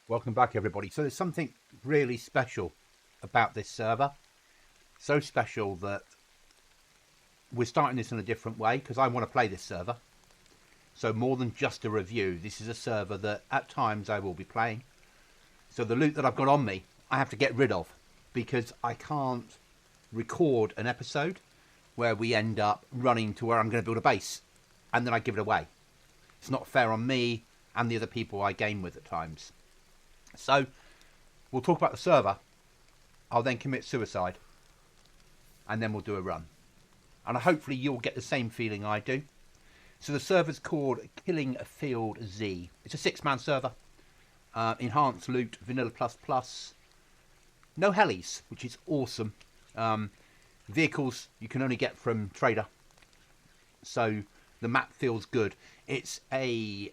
Welcome back, everybody. So there's something really special about this server. So special that we're starting this in a different way because I want to play this server. So more than just a review, this is a server that at times I will be playing. So the loot that I've got on me, I have to get rid of because I can't record an episode where we end up running to where I'm going to build a base and then I give it away. It's not fair on me and the other people I game with at times. So we'll talk about the server. I'll then commit suicide and then we'll do a run. And hopefully you'll get the same feeling I do. So the server's called KillingFieldZ. It's a 6-man server. Enhanced loot, vanilla plus. No helis, which is awesome. Vehicles you can only get from trader. So the map feels good. It's a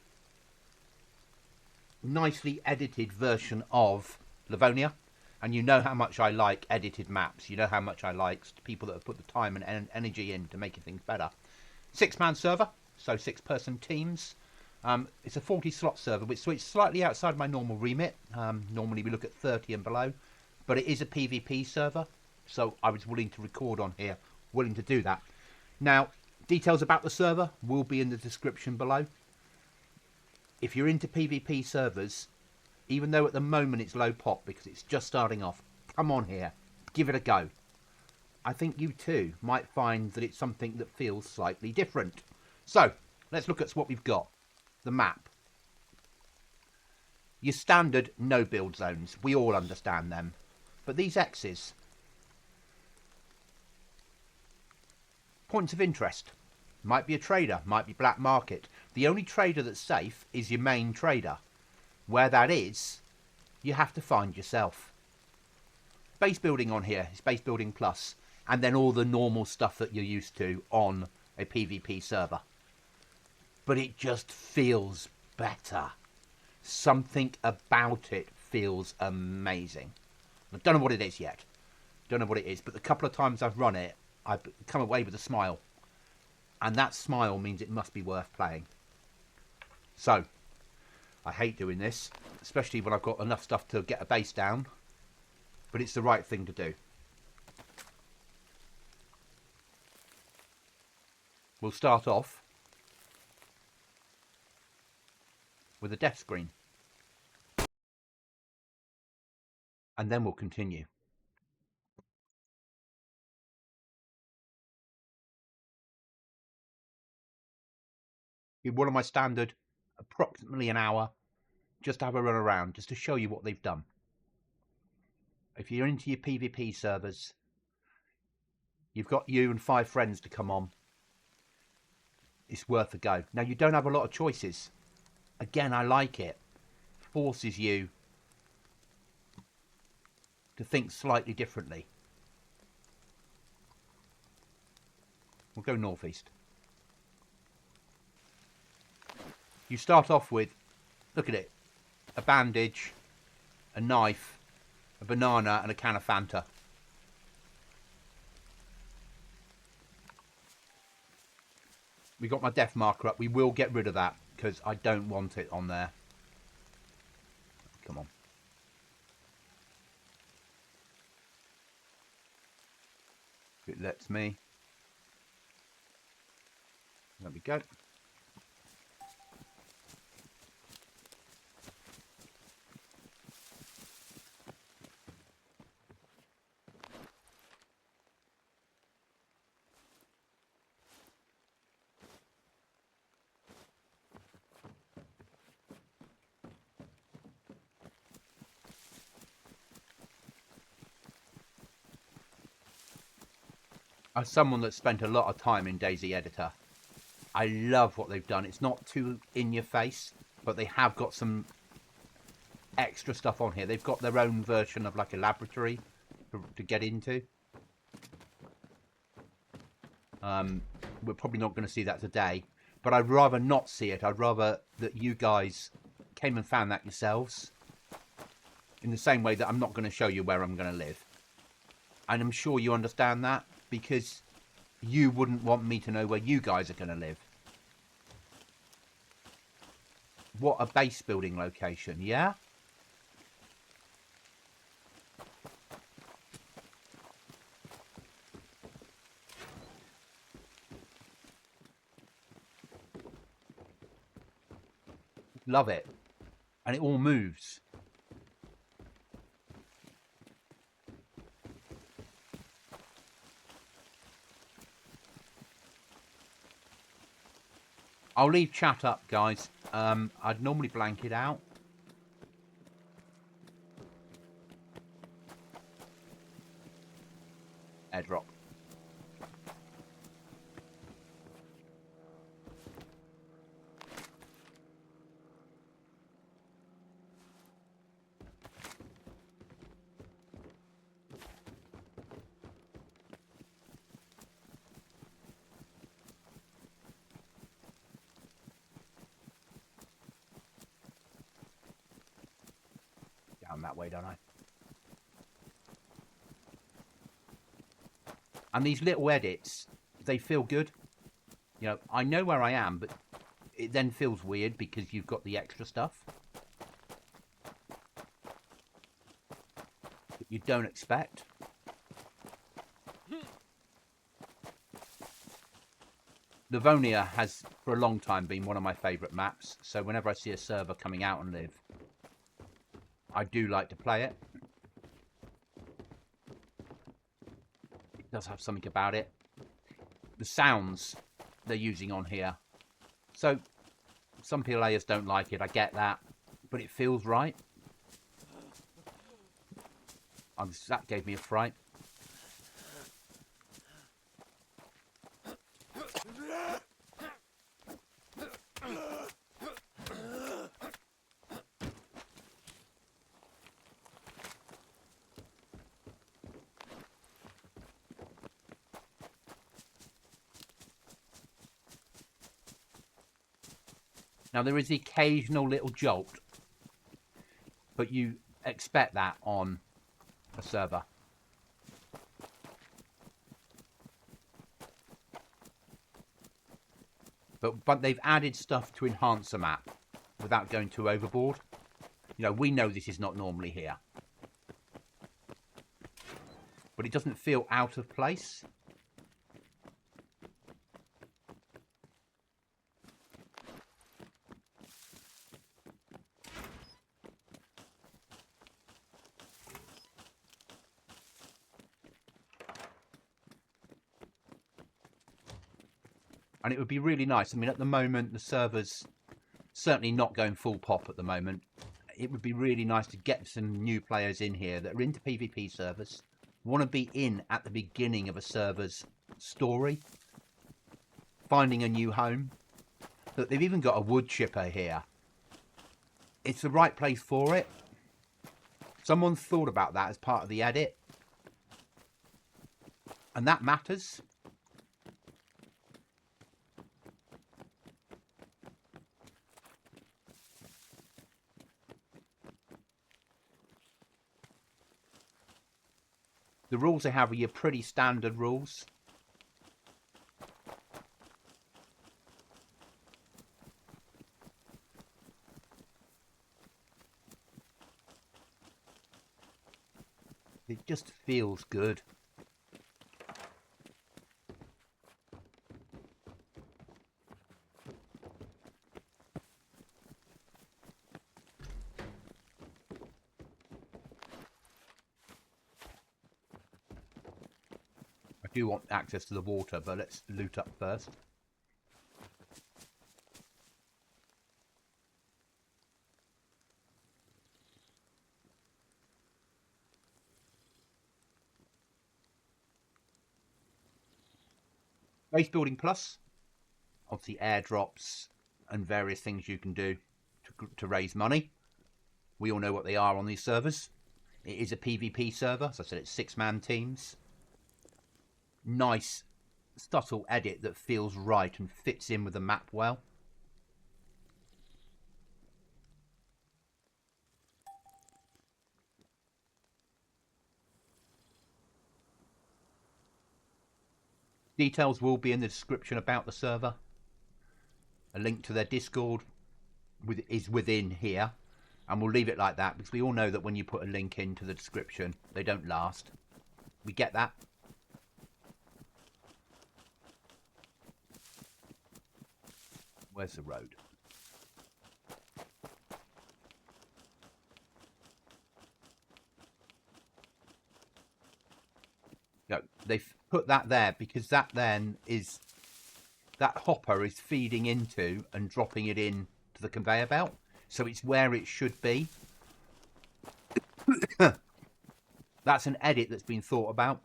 nicely edited version of Livonia. And you know how much I like edited maps. You know how much I like people that have put the time and energy in to making things better. 6-man server, so 6-person teams. It's a 40-slot server, which is slightly outside my normal remit. Normally we look at 30 and below. But it is a PvP server, so I was willing to record on here, willing to do that. Now, details about the server will be in the description below. If you're into PvP servers, even though at the moment it's low pop because it's just starting off, come on here, give it a go. I think you too might find that it's something that feels slightly different. So, let's look at what we've got. The map. Your standard no build zones, we all understand them. But these X's, points of interest. Might be a trader, might be black market. The only trader that's safe is your main trader. Where that is, you have to find yourself. Base building on here is base building plus, and then all the normal stuff that you're used to on a PvP server. But it just feels better. Something about it feels amazing. I don't know what it is yet. Don't know what it is, but the couple of times I've run it, I've come away with a smile. And that smile means it must be worth playing. So, I hate doing this, especially when I've got enough stuff to get a base down. But it's the right thing to do. We'll start off with a death screen. And then we'll continue. One of my standard, approximately an hour, just to have a run around, just to show you what they've done. If you're into your PvP servers, you've got you and 5 friends to come on. It's worth a go. Now, you don't have a lot of choices. Again, I like it. Forces you to think slightly differently. We'll go northeast. You start off with, look at it, a bandage, a knife, a banana and a can of Fanta. We got my death marker up. We will get rid of that because I don't want it on there. Come on. If it lets me. There we go. As someone that's spent a lot of time in DayZ Editor, I love what they've done. It's not too in your face, but they have got some extra stuff on here. They've got their own version of like a laboratory to get into. We're probably not going to see that today, but I'd rather not see it. I'd rather that you guys came and found that yourselves, in the same way that I'm not going to show you where I'm going to live. And I'm sure you understand that, because you wouldn't want me to know where you guys are going to live. What a base building location, yeah? Love it. And it all moves. I'll leave chat up, guys. I'd normally blank it out. Airdrop. Down that way, don't I? And these little edits, they feel good. You know, I know where I am, but it then feels weird because you've got the extra stuff that you don't expect. Livonia has, for a long time, been one of my favourite maps. So whenever I see a server coming out on Liv, I do like to play it. It does have something about it. The sounds they're using on here. So some players don't like it, I get that. But it feels right. That gave me a fright. Now, there is the occasional little jolt, but you expect that on a server. But they've added stuff to enhance the map without going too overboard. You know, we know this is not normally here. But it doesn't feel out of place. And it would be really nice. I mean, at the moment, the server's certainly not going full pop at the moment. It would be really nice to get some new players in here that are into PvP servers, want to be in at the beginning of a server's story, finding a new home. Look, they've even got a wood chipper here. It's the right place for it. Someone thought about that as part of the edit. And that matters. The rules they have are your pretty standard rules. It just feels good. I do want access to the water, but let's loot up first. Base building plus, obviously airdrops and various things you can do to raise money. We all know what they are on these servers. It is a PvP server, as I said, it's 6-man teams. Nice, subtle edit that feels right and fits in with the map well. Details will be in the description about the server. A link to their Discord is within here. And we'll leave it like that because we all know that when you put a link into the description, they don't last. We get that. Where's the road? they've put that there because that then is, that hopper is feeding into and dropping it in to the conveyor belt. So it's where it should be. That's an edit that's been thought about,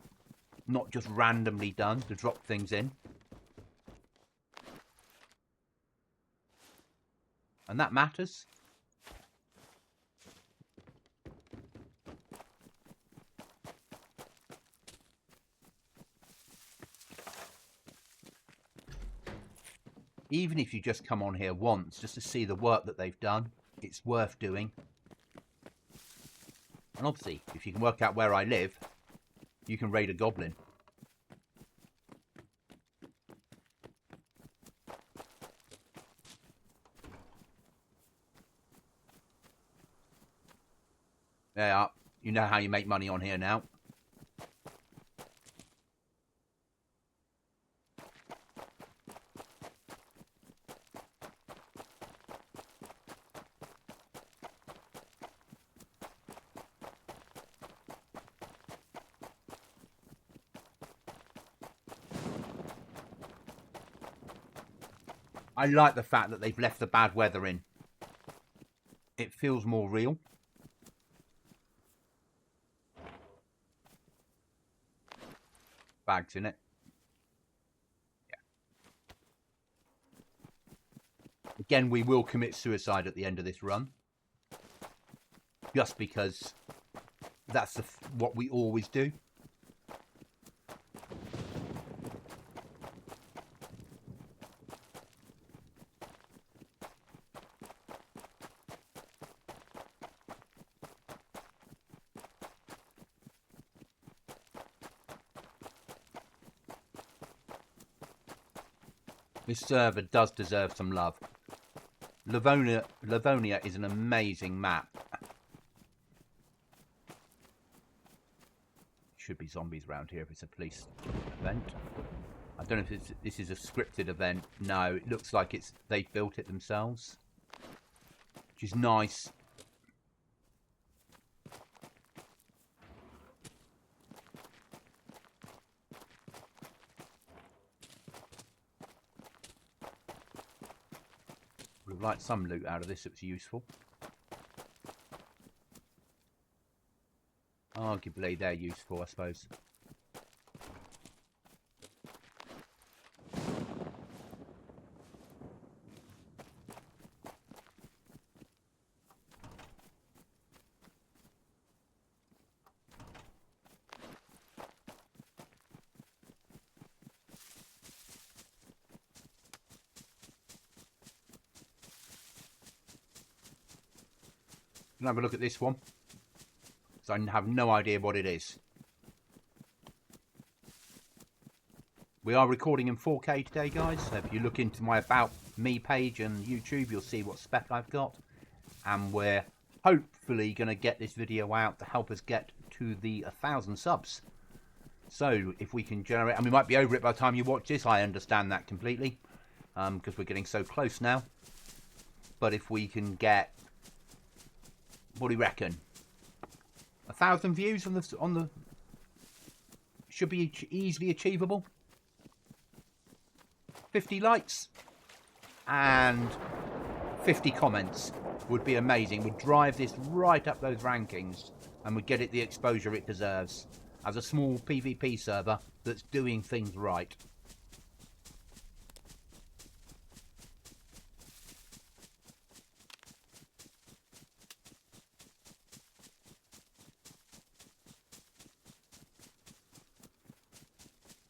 not just randomly done to drop things in. And that matters. Even if you just come on here once, just to see the work that they've done, it's worth doing. And obviously, if you can work out where I live, you can raid a goblin. Yeah, you know how you make money on here now. I like the fact that they've left the bad weather in. It feels more real. Bags in it. Yeah. Again, we will commit suicide at the end of this run. Just because that's what we always do. This server does deserve some love. Livonia is an amazing map. Should be zombies around here if it's a police event. I don't know if this is a scripted event. No, it looks like they've built it themselves, which is nice. Would have liked some loot out of this. It was useful. Arguably, they're useful, I suppose. Can I have a look at this one? So I have no idea what it is. We are recording in 4K today, guys. So if you look into my About Me page and YouTube, you'll see what spec I've got. And we're hopefully going to get this video out to help us get to the 1,000 subs. So if we can generate, and we might be over it by the time you watch this, I understand that completely, because we're getting so close now. But if we can get, what do you reckon? 1,000 views on the should be easily achievable. 50 likes and 50 comments would be amazing. Would drive this right up those rankings and would get it the exposure it deserves as a small PvP server that's doing things right.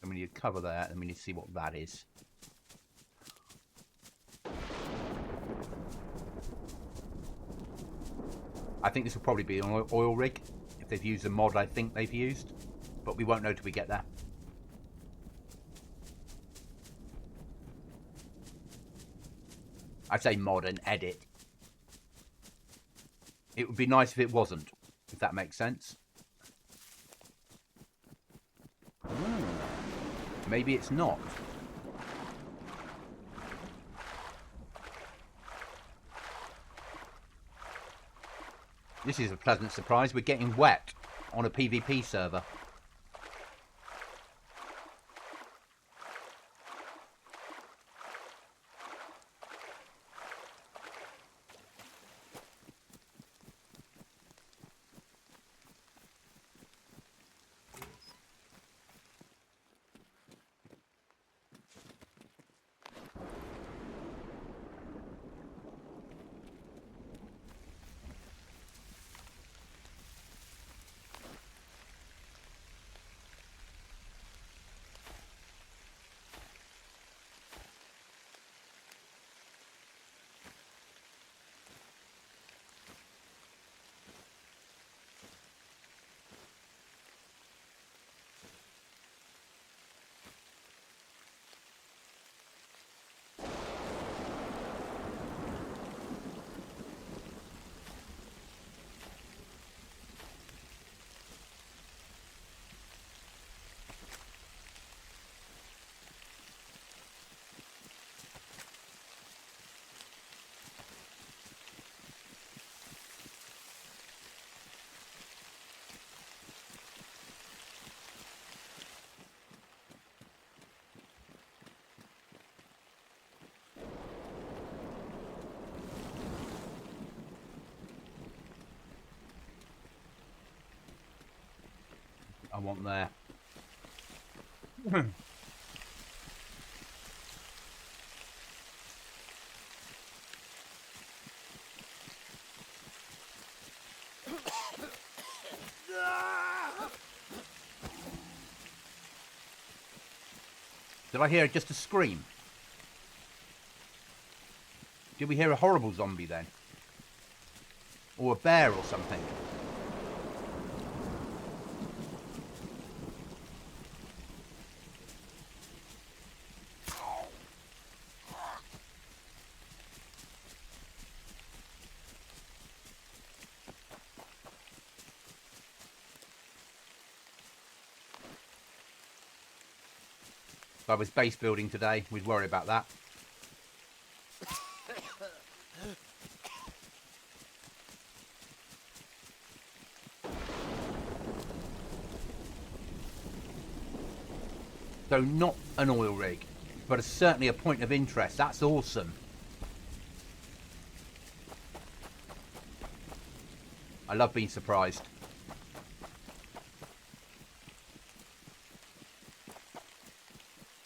We need to cover that and we need to see what that is. I think this will probably be an oil rig if they've used the mod I think they've used, but we won't know till we get there. I say mod and edit. It would be nice if it wasn't, if that makes sense. Maybe it's not. This is a pleasant surprise. We're getting wet on a PvP server. I want there. Did I hear just a scream? Did we hear a horrible zombie then? Or a bear or something? If I was base building today, we'd worry about that. So not an oil rig, but certainly a point of interest. That's awesome. I love being surprised.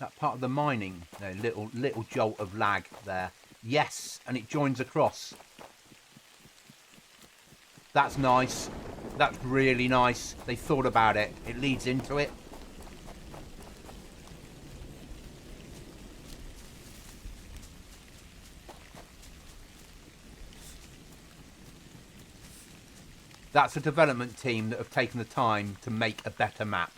That part of the mining, a little jolt of lag there. Yes, and it joins across. That's nice. That's really nice. They thought about it. It leads into it. That's a development team that have taken the time to make a better map.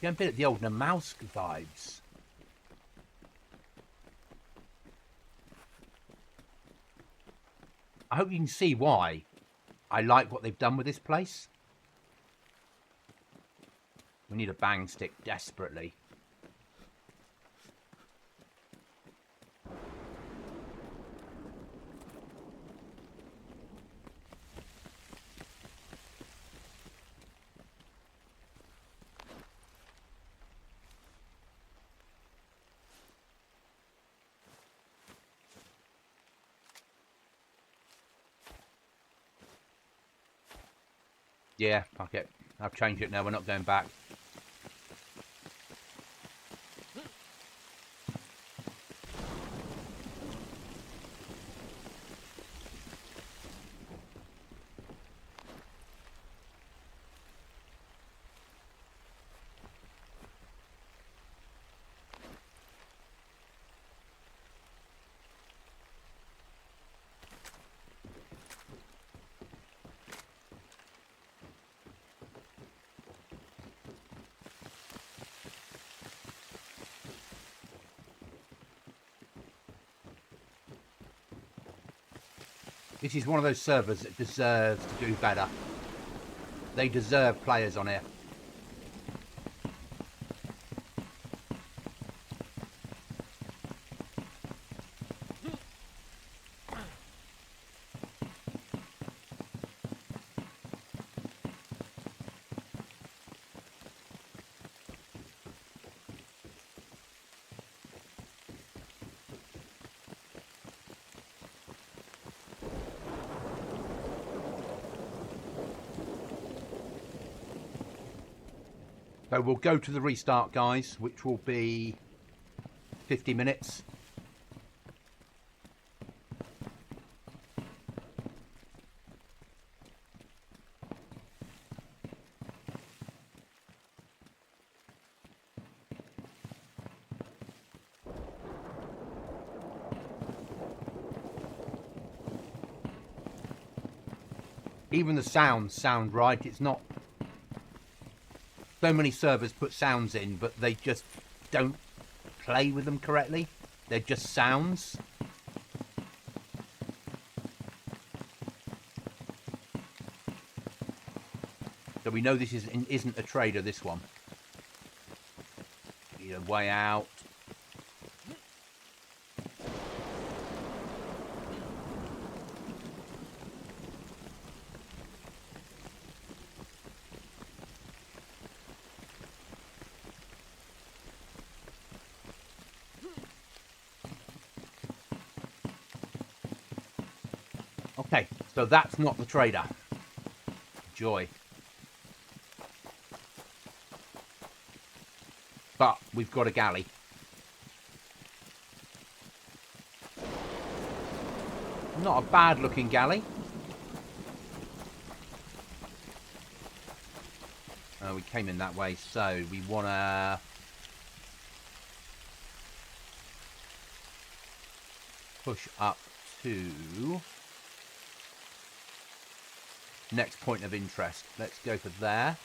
Getting a bit of the old Namalsk vibes. I hope you can see why I like what they've done with this place. We need a bang stick desperately. Yeah, fuck it. I've changed it now. We're not going back. This is one of those servers that deserves to do better. They deserve players on here. So we'll go to the restart, guys, which will be 50 minutes. Even the sounds sound right. It's not... So many servers put sounds in, but they just don't play with them correctly. They're just sounds. So we know this isn't a trader, this one. Need a way out. Okay, so that's not the trader. Joy. But we've got a galley. Not a bad looking galley. We came in that way, so we want to push up to next point of interest. Let's go for there.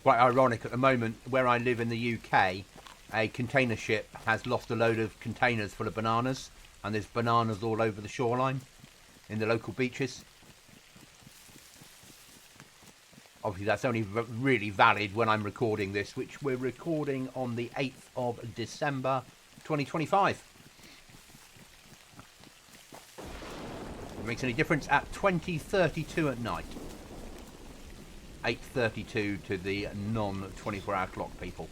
Quite ironic at the moment, where I live in the UK, a container ship has lost a load of containers full of bananas, and there's bananas all over the shoreline in the local beaches. Obviously that's only really valid when I'm recording this, which we're recording on the 8th of December 2025. If it makes any difference, at 20:32 at night. 8:32 to the non-24 hour clock people.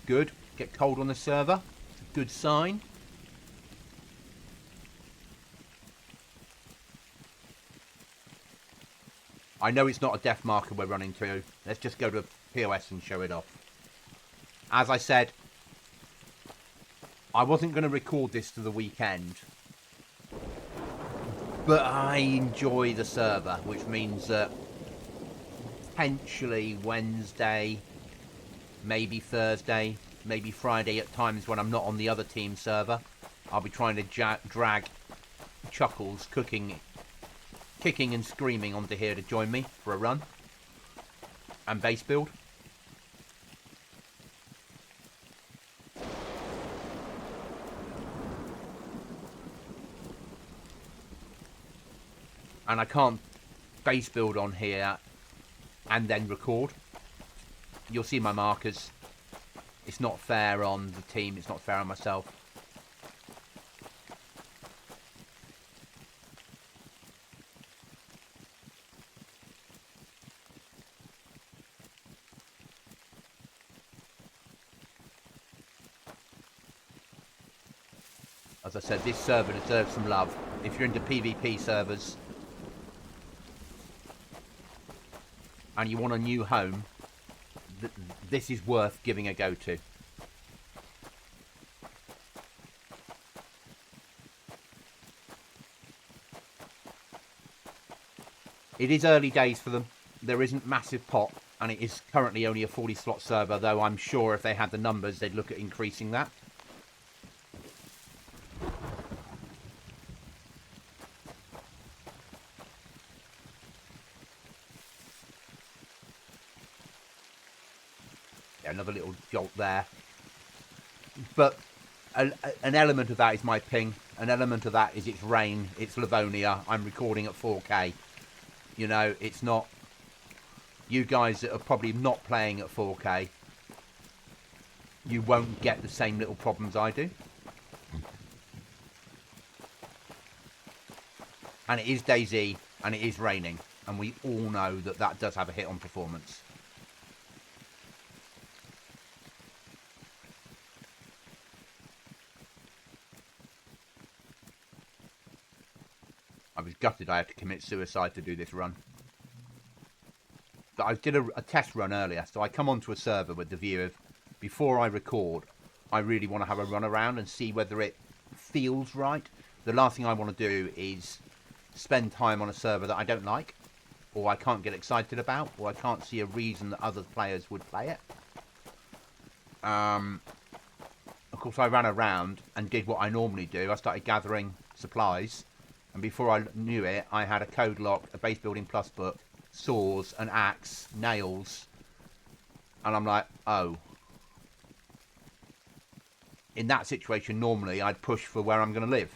Good. Get cold on the server. It's a good sign. I know it's not a death marker we're running to. Let's just go to POS and show it off. As I said, I wasn't going to record this to the weekend, but I enjoy the server, which means that potentially Wednesday, maybe Thursday, maybe Friday at times when I'm not on the other team server, I'll be trying to drag Chuckles kicking and screaming onto here to join me for a run and base build. And I can't base build on here and then record. You'll see my markers. It's not fair on the team, it's not fair on myself. As I said, this server deserves some love. If you're into PvP servers and you want a new home, this is worth giving a go to. It is early days for them. There isn't massive pot, and it is currently only a 40 slot server, though I'm sure if they had the numbers they'd look at increasing that. Another little jolt there, but an element of that is my ping, an element of that is it's rain, it's Livonia, I'm recording at 4K, you know, it's not you guys that are probably not playing at 4K, you won't get the same little problems I do. And it is DayZ and it is raining, and we all know that that does have a hit on performance. I was gutted I had to commit suicide to do this run. But I did a test run earlier, so I come onto a server with the view of, before I record, I really want to have a run around and see whether it feels right. The last thing I want to do is spend time on a server that I don't like, or I can't get excited about, or I can't see a reason that other players would play it. Of course, I ran around and did what I normally do. I started gathering supplies. And before I knew it, I had a code lock, a base building plus book, saws, an axe, nails. And I'm like, oh, in that situation, normally I'd push for where I'm going to live,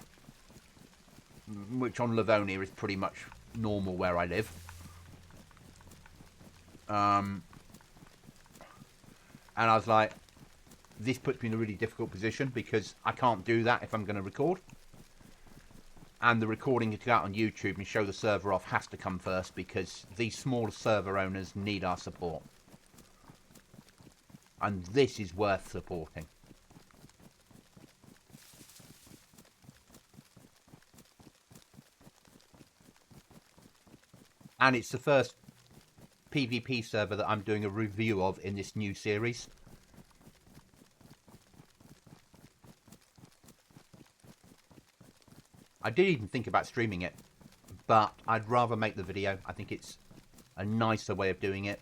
which on Livonia is pretty much normal where I live. And I was like, this puts me in a really difficult position because I can't do that if I'm going to record. And the recording to go out on YouTube and show the server off has to come first because these smaller server owners need our support. And this is worth supporting. And it's the first PvP server that I'm doing a review of in this new series. I did even think about streaming it, but I'd rather make the video. I think it's a nicer way of doing it.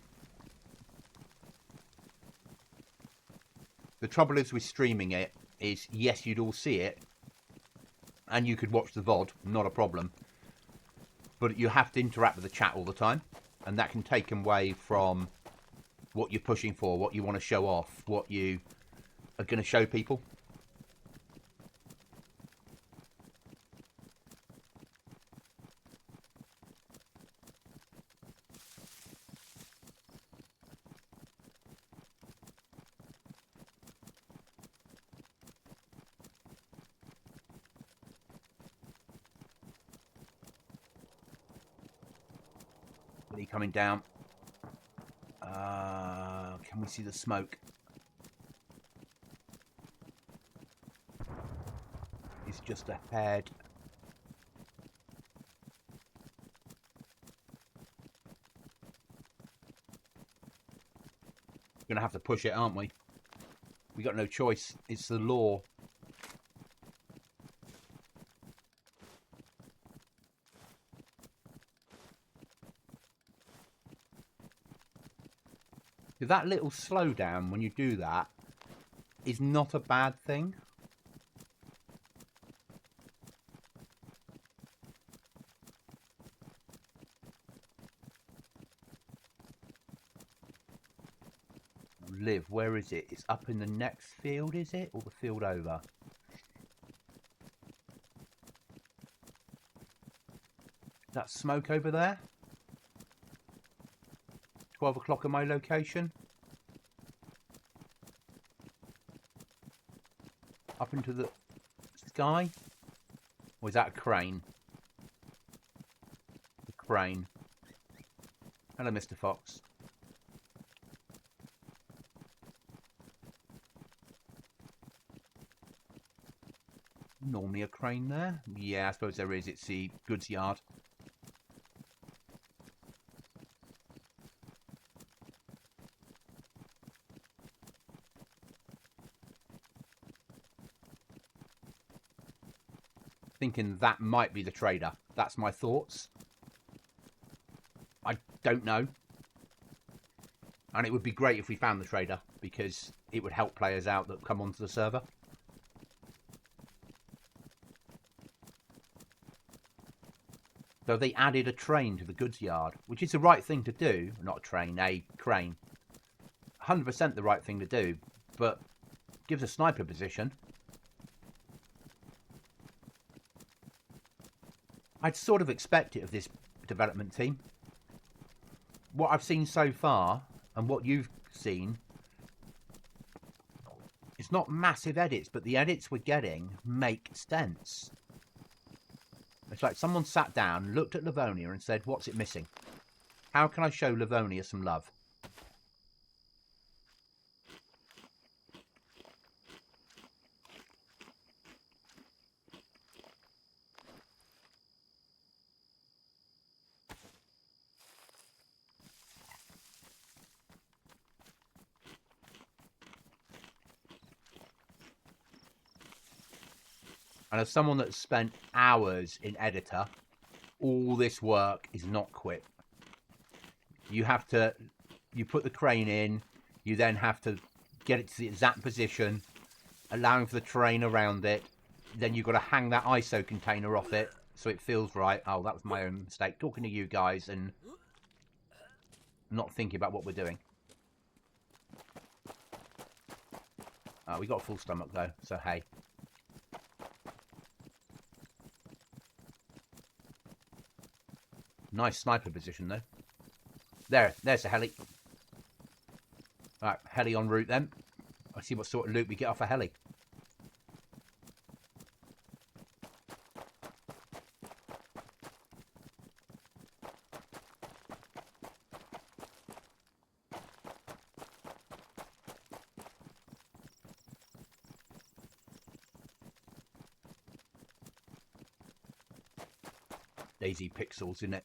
The trouble is with streaming it is, yes, you'd all see it, and you could watch the VOD, not a problem. But you have to interact with the chat all the time, and that can take away from what you're pushing for, what you want to show off, what you are going to show people. Coming down. Can we see the smoke? It's just ahead. We're gonna have to push it, aren't we? We got no choice. It's the law. That little slowdown when you do that is not a bad thing. Live, where is it? It's up in the next field, is it? Or the field over? That smoke over there? 12 o'clock at my location. Up into the sky. Or is that a crane? A crane. Hello, Mr. Fox. Normally a crane there. Yeah, I suppose there is. It's the goods yard. Thinking that might be the trader. That's my thoughts. I don't know. And it would be great if we found the trader, because it would help players out that come onto the server. So they added a train to the goods yard, which is the right thing to do. Not a train, a crane. 100% the right thing to do, but gives a sniper position. I'd sort of expect it of this development team. What I've seen so far, and what you've seen, it's not massive edits, but the edits we're getting make sense. It's like someone sat down, looked at Livonia and said, what's it missing? How can I show Livonia some love? And as someone that's spent hours in editor, all this work is not quick. You have to, you put the crane in, you then have to get it to the exact position, allowing for the terrain around it. Then you've got to hang that ISO container off it so it feels right. Oh, that was my own mistake. Talking to you guys and not thinking about what we're doing. We got a full stomach though, so hey. Nice sniper position though. There's the heli. Right, heli en route then. Let's see what sort of loot we get off a heli. DayZ pixels, isn't it?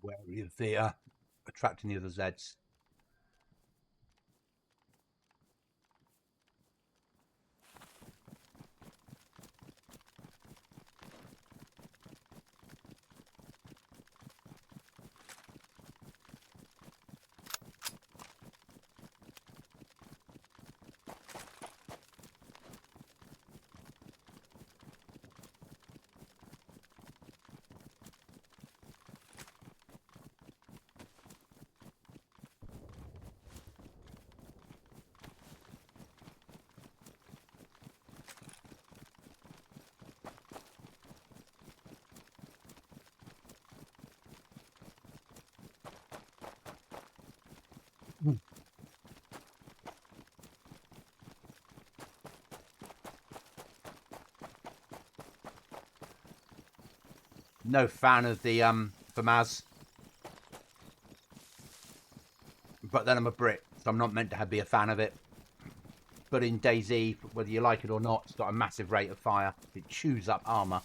Wary of the attracting the other Zeds. No fan of the FAMAS, but then I'm a Brit, so I'm not meant to be a fan of it. But in DayZ, whether you like it or not, it's got a massive rate of fire. It chews up armor.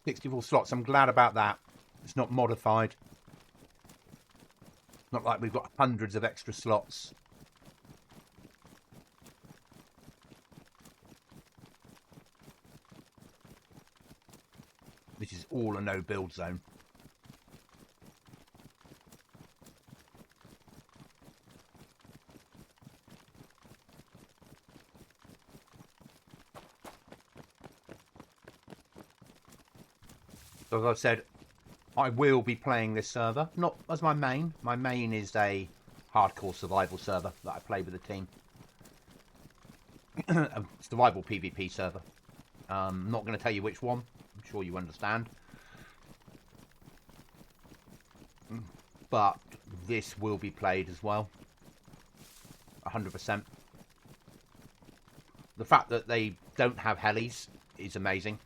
.64 slots. I'm glad about that. It's not modified. Not like we've got hundreds of extra slots. This is all a no build zone. So as I've said, I will be playing this server, not as my main. My main is a hardcore survival server that I play with a team. A survival PvP server. I'm not going to tell you which one. I'm sure you understand. But this will be played as well. 100%. The fact that they don't have helis is amazing.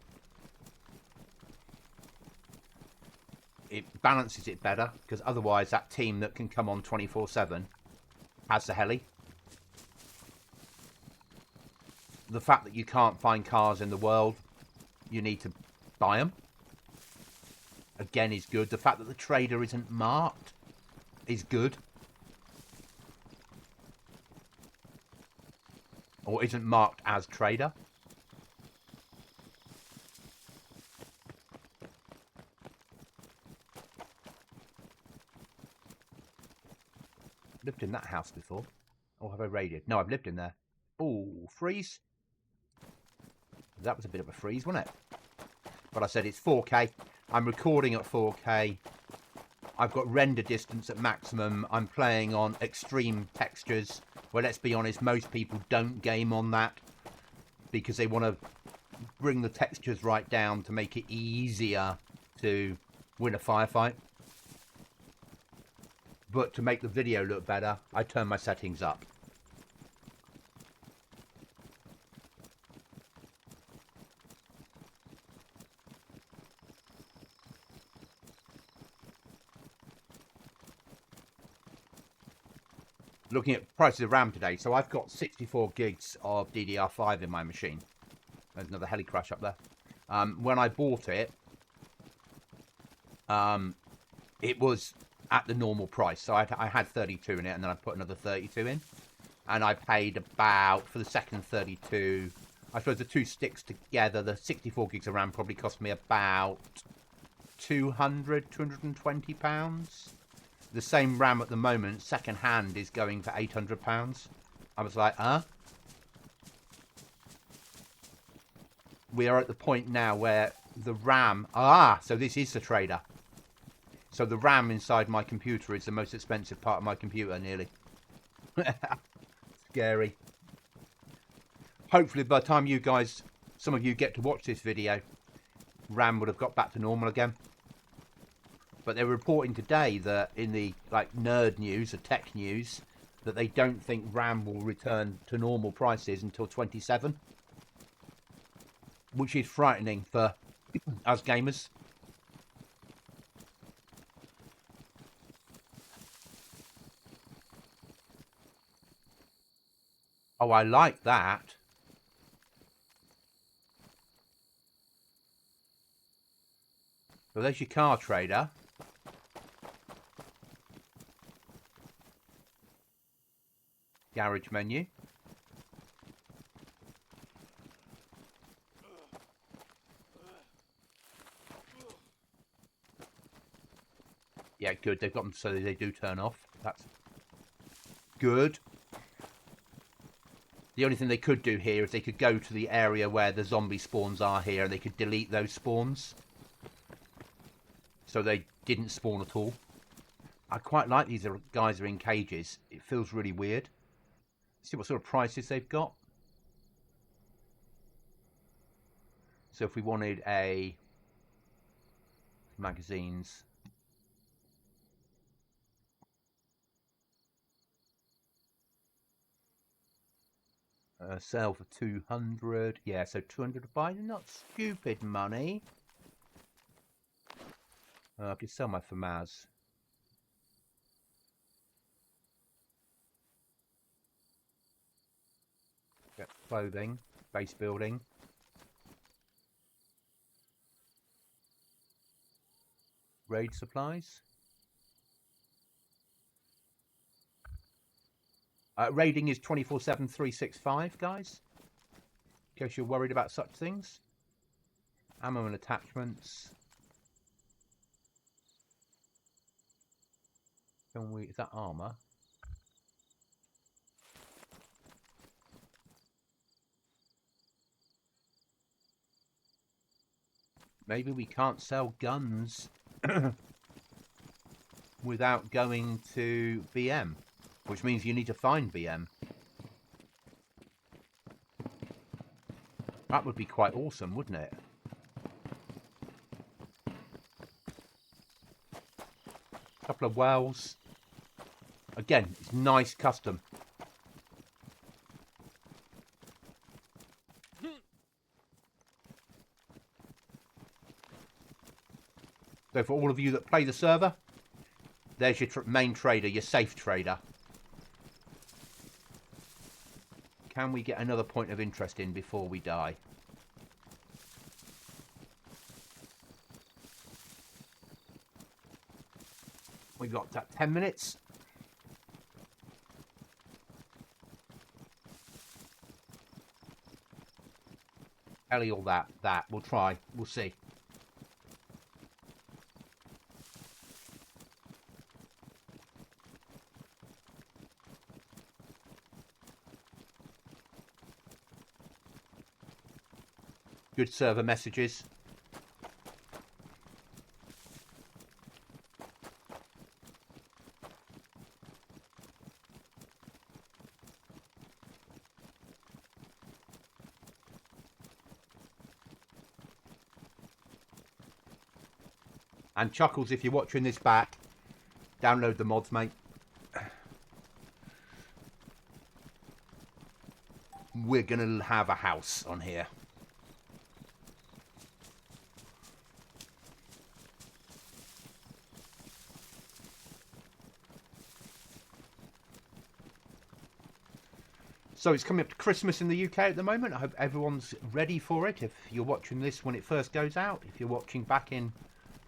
It balances it better, because otherwise that team that can come on 24/7 has the heli. The fact that you can't find cars in the world, you need to buy them, again, is good. The fact that the trader isn't marked is good. Or isn't marked as trader. in that house before. Or have I raided? No, I've lived in there. Oh, freeze. That was a bit of a freeze, wasn't it? But I said it's 4K. I'm recording at 4K. I've got render distance at maximum. I'm playing on extreme textures. Well, let's be honest, most people don't game on that because they want to bring the textures right down to make it easier to win a firefight. But to make the video look better, I turn my settings up. Looking at prices of RAM today, so I've got 64 gigs of DDR5 in my machine. There's another heli crash up there. When I bought it, it was at the normal price. So I had 32 in it, and then I put another 32 in. And I paid about, for the second 32, I suppose the two sticks together, the 64 gigs of RAM probably cost me about £220. The same RAM at the moment, second hand, is going for £800. I was like, huh? We are at the point now where the RAM... so this is the trader. So the RAM inside my computer is the most expensive part of my computer, nearly. Scary. Hopefully by the time you guys, some of you get to watch this video, RAM would have got back to normal again. But they're reporting today that in the nerd news, the tech news, that they don't think RAM will return to normal prices until 27, which is frightening for us gamers. Oh, I like that. So there's your car trader. Garage menu. Yeah, good. They've got them so they do turn off. That's good. The only thing they could do here is they could go to the area where the zombie spawns are here, and they could delete those spawns. So they didn't spawn at all. I quite like these guys are in cages. It feels really weird. See what sort of prices they've got. So if we wanted a magazines, sell for 200. Yeah, so 200 to buy. Not stupid money. I could sell my FAMAS. Get clothing, base building. Raid supplies. Raiding is 24/7, 365, guys. In case you're worried about such things. Ammo and attachments. Is that armor? Maybe we can't sell guns without going to BM, which means you need to find BM. That would be quite awesome, wouldn't it? Couple of wells. Again, it's nice custom. So for all of you that play the server, there's your main trader, your safe trader. Can we get another point of interest in before we die? We've got 10 minutes. Heli or that. We'll try. We'll see. good server messages. And Chuckles, if you're watching this back, download the mods, mate. We're going to have a house on here. So it's coming up to Christmas in the UK at the moment. I hope everyone's ready for it. If you're watching this when it first goes out, if you're watching back in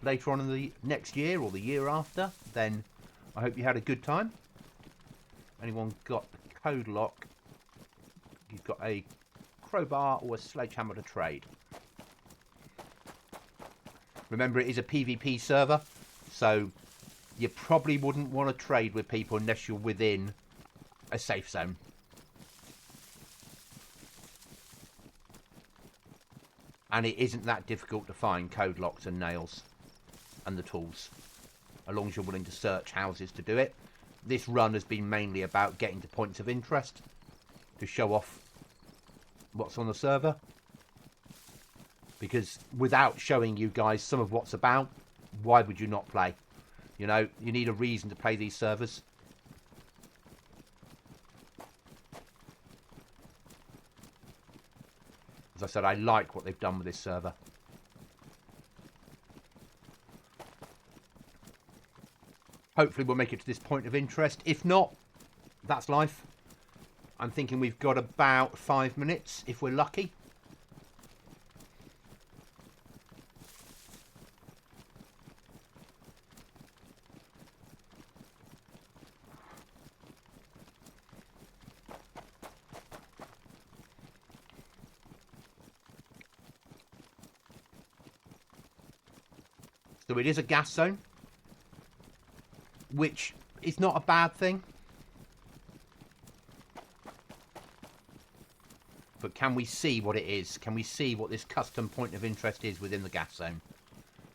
later on in the next year or the year after, then I hope you had a good time. Anyone got the code lock? You've got a crowbar or a sledgehammer to trade. Remember, it is a PvP server, so you probably wouldn't want to trade with people unless you're within a safe zone. And it isn't that difficult to find code locks and nails and the tools, as long as you're willing to search houses to do it. This run has been mainly about getting to points of interest to show off what's on the server, because without showing you guys some of what's about, why would you not play? You know, you need a reason to play these servers. As I said, I like what they've done with this server. Hopefully we'll make it to this point of interest. If not, that's life. I'm thinking we've got about 5 minutes if we're lucky. So it is a gas zone, which is not a bad thing. But can we see what it is? Can we see what this custom point of interest is within the gas zone?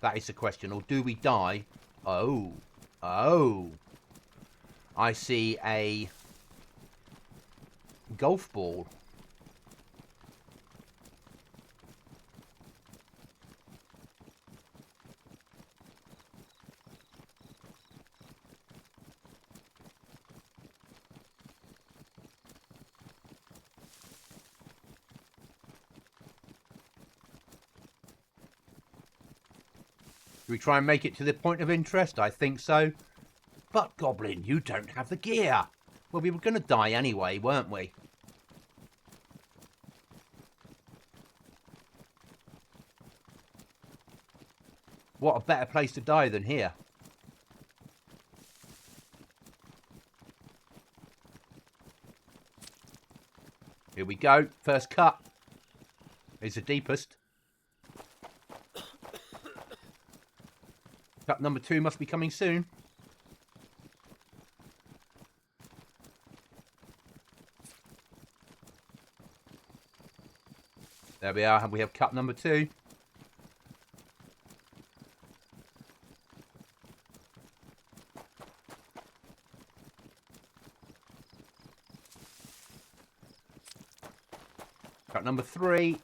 That is the question. Or do we die? Oh. I see a golf ball. Do we try and make it to the point of interest? I think so. But, Goblin, you don't have the gear. Well, we were going to die anyway, weren't we? What a better place to die than here. Here we go. First cut. It's the deepest. Cut number 2 must be coming soon. There we are. We have cut number 2. Cut number 3.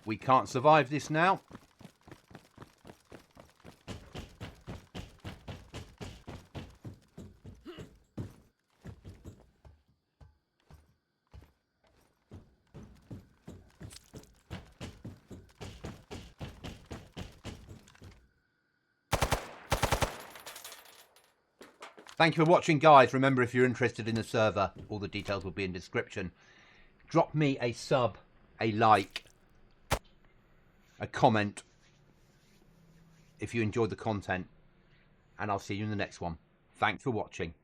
We can't survive this now. Thank you for watching, guys. Remember, if you're interested in the server, all the details will be in the description. Drop me a sub, a like, a comment, if you enjoyed the content, and I'll see you in the next one. Thanks for watching.